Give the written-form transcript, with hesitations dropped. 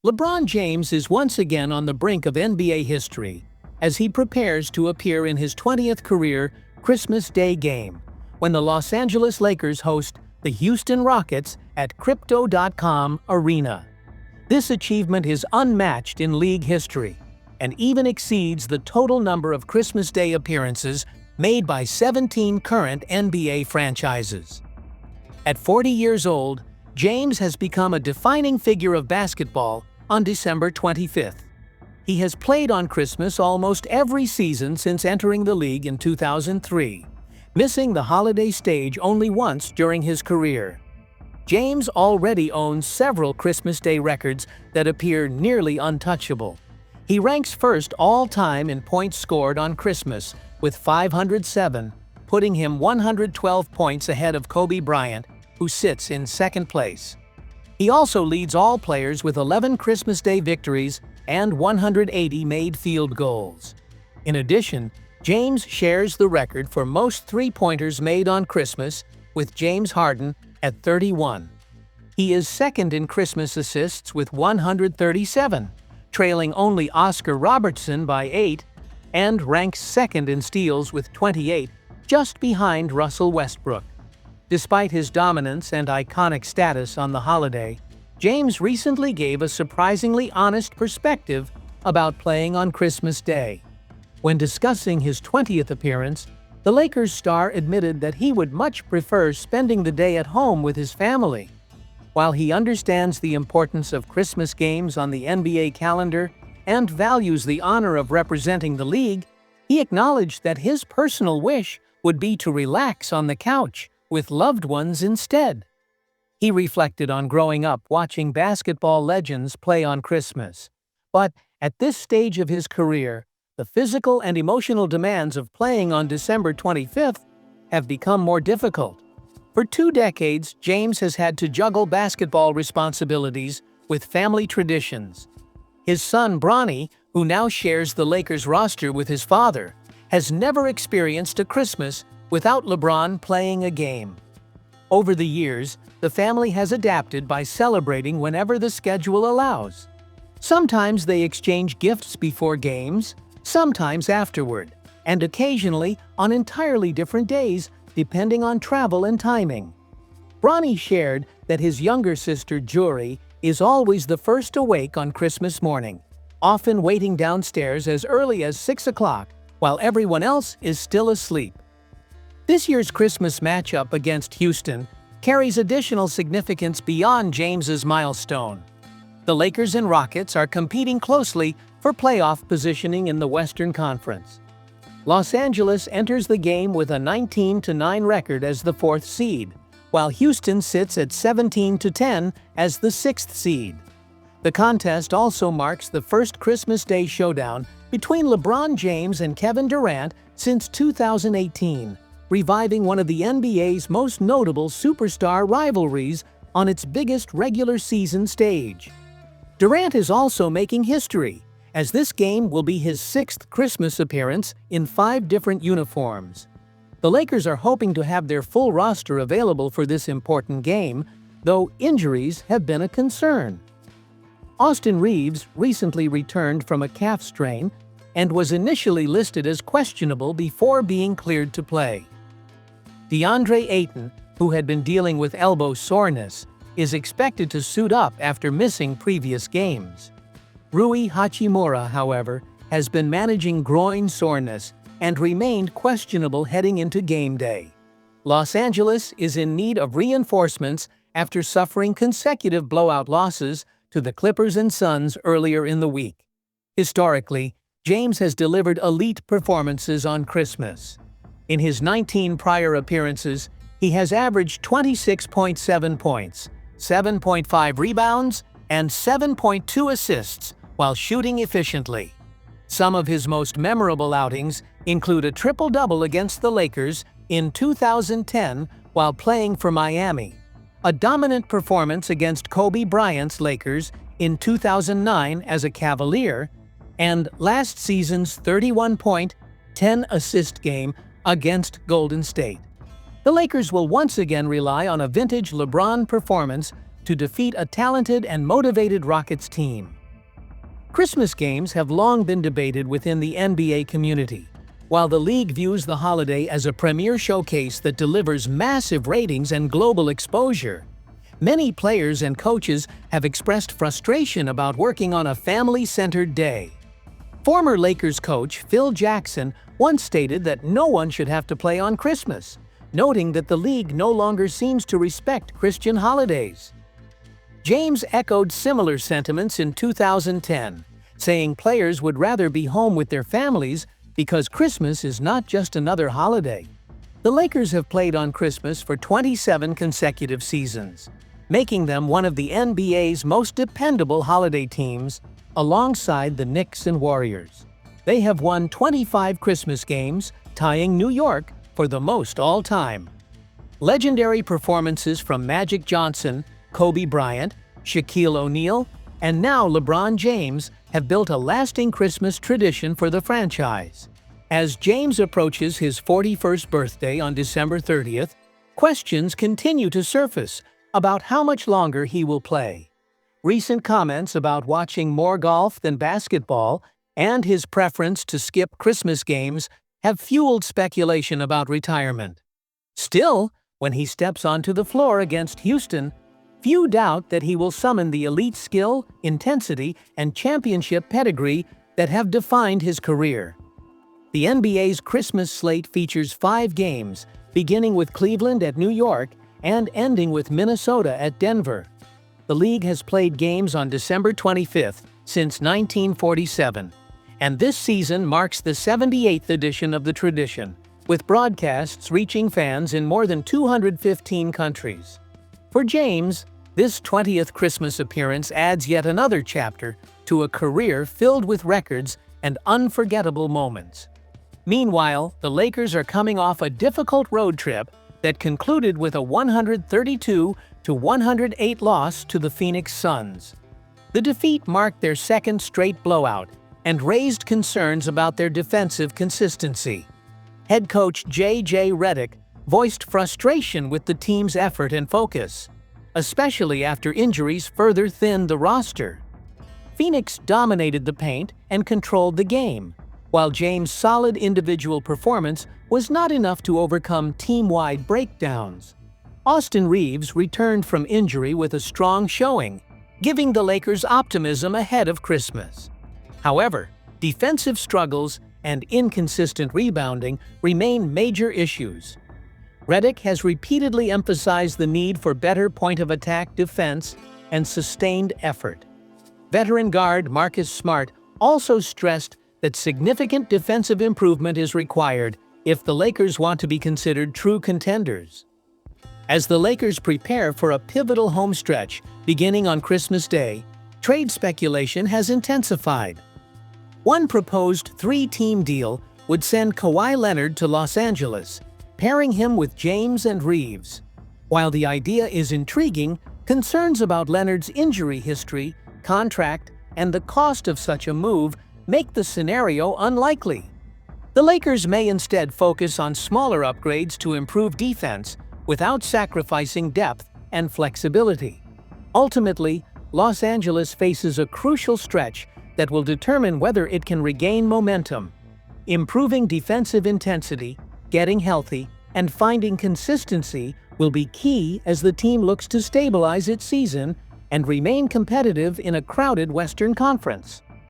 LeBron James is once again on the brink of NBA history as he prepares to appear in his 20th career Christmas Day game when the Los Angeles Lakers host the Houston Rockets at Crypto.com Arena. This achievement is unmatched in league history and even exceeds the total number of Christmas Day appearances made by 17 current NBA franchises. At 40 years old, James has become a defining figure of basketball on December 25th. He has played on Christmas almost every season since entering the league in 2003, missing the holiday stage only once during his career. James already owns several Christmas Day records that appear nearly untouchable. He ranks first all-time in points scored on Christmas with 507, putting him 112 points ahead of Kobe Bryant, who sits in second place. He also leads all players with 11 Christmas Day victories and 180 made field goals. In addition, James shares the record for most three-pointers made on Christmas with James Harden at 31. He is second in Christmas assists with 137, trailing only Oscar Robertson by 8, and ranks second in steals with 28, just behind Russell Westbrook. Despite his dominance and iconic status on the holiday, James recently gave a surprisingly honest perspective about playing on Christmas Day. When discussing his 20th appearance, the Lakers star admitted that he would much prefer spending the day at home with his family. While he understands the importance of Christmas games on the NBA calendar and values the honor of representing the league, he acknowledged that his personal wish would be to relax on the couch with loved ones instead. He reflected on growing up watching basketball legends play on Christmas. But at this stage of his career, the physical and emotional demands of playing on December 25th have become more difficult. For 2 decades, James has had to juggle basketball responsibilities with family traditions. His son Bronny, who now shares the Lakers roster with his father, has never experienced a Christmas without LeBron playing a game. Over the years, the family has adapted by celebrating whenever the schedule allows. Sometimes they exchange gifts before games, sometimes afterward, and occasionally on entirely different days depending on travel and timing. Bronny shared that his younger sister Juri is always the first awake on Christmas morning, often waiting downstairs as early as 6 o'clock while everyone else is still asleep. This year's Christmas matchup against Houston carries additional significance beyond James's milestone. The Lakers and Rockets are competing closely for playoff positioning in the Western Conference. Los Angeles enters the game with a 19-9 record as the 4th seed, while Houston sits at 17-10 as the 6th seed. The contest also marks the first Christmas Day showdown between LeBron James and Kevin Durant since 2018, reviving one of the NBA's most notable superstar rivalries on its biggest regular season stage. Durant is also making history, as this game will be his 6th Christmas appearance in 5 different uniforms. The Lakers are hoping to have their full roster available for this important game, though injuries have been a concern. Austin Reeves recently returned from a calf strain and was initially listed as questionable before being cleared to play. DeAndre Ayton, who had been dealing with elbow soreness, is expected to suit up after missing previous games. Rui Hachimura, however, has been managing groin soreness and remained questionable heading into game day. Los Angeles is in need of reinforcements after suffering consecutive blowout losses to the Clippers and Suns earlier in the week. Historically, James has delivered elite performances on Christmas. In his 19 prior appearances, he has averaged 26.7 points, 7.5 rebounds, and 7.2 assists while shooting efficiently. Some of his most memorable outings include a triple-double against the Lakers in 2010 while playing for Miami, a dominant performance against Kobe Bryant's Lakers in 2009 as a Cavalier, and last season's 31-point, 10-assist game against Golden State. The Lakers will once again rely on a vintage LeBron performance to defeat a talented and motivated Rockets team. Christmas games have long been debated within the NBA community. While the league views the holiday as a premier showcase that delivers massive ratings and global exposure, many players and coaches have expressed frustration about working on a family-centered day. Former Lakers coach Phil Jackson once stated that no one should have to play on Christmas, noting that the league no longer seems to respect Christian holidays. James echoed similar sentiments in 2010, saying players would rather be home with their families because Christmas is not just another holiday. The Lakers have played on Christmas for 27 consecutive seasons, making them one of the NBA's most dependable holiday teams, alongside the Knicks and Warriors. They have won 25 Christmas games, tying New York for the most all-time. Legendary performances from Magic Johnson, Kobe Bryant, Shaquille O'Neal, and now LeBron James have built a lasting Christmas tradition for the franchise. As James approaches his 41st birthday on December 30th, questions continue to surface about how much longer he will play. Recent comments about watching more golf than basketball and his preference to skip Christmas games have fueled speculation about retirement. Still, when he steps onto the floor against Houston, few doubt that he will summon the elite skill, intensity, and championship pedigree that have defined his career. The NBA's Christmas slate features 5 games, beginning with Cleveland at New York and ending with Minnesota at Denver. The league has played games on December 25th since 1947, and this season marks the 78th edition of the tradition, with broadcasts reaching fans in more than 215 countries. For James, this 20th Christmas appearance adds yet another chapter to a career filled with records and unforgettable moments. Meanwhile, the Lakers are coming off a difficult road trip that concluded with a 132-108 loss to the Phoenix Suns. The defeat marked their second straight blowout and raised concerns about their defensive consistency. Head coach J.J. Redick voiced frustration with the team's effort and focus, especially after injuries further thinned the roster. Phoenix dominated the paint and controlled the game, while James' solid individual performance was not enough to overcome team-wide breakdowns. Austin Reeves returned from injury with a strong showing, giving the Lakers optimism ahead of Christmas. However, defensive struggles and inconsistent rebounding remain major issues. Redick has repeatedly emphasized the need for better point-of-attack defense and sustained effort. Veteran guard Marcus Smart also stressed that significant defensive improvement is required if the Lakers want to be considered true contenders. As the Lakers prepare for a pivotal home stretch beginning on Christmas Day, trade speculation has intensified. One proposed 3-team deal would send Kawhi Leonard to Los Angeles, pairing him with James and Reeves. While the idea is intriguing, concerns about Leonard's injury history, contract, and the cost of such a move make the scenario unlikely. The Lakers may instead focus on smaller upgrades to improve defense without sacrificing depth and flexibility. Ultimately, Los Angeles faces a crucial stretch that will determine whether it can regain momentum. Improving defensive intensity, getting healthy, and finding consistency will be key as the team looks to stabilize its season and remain competitive in a crowded Western Conference.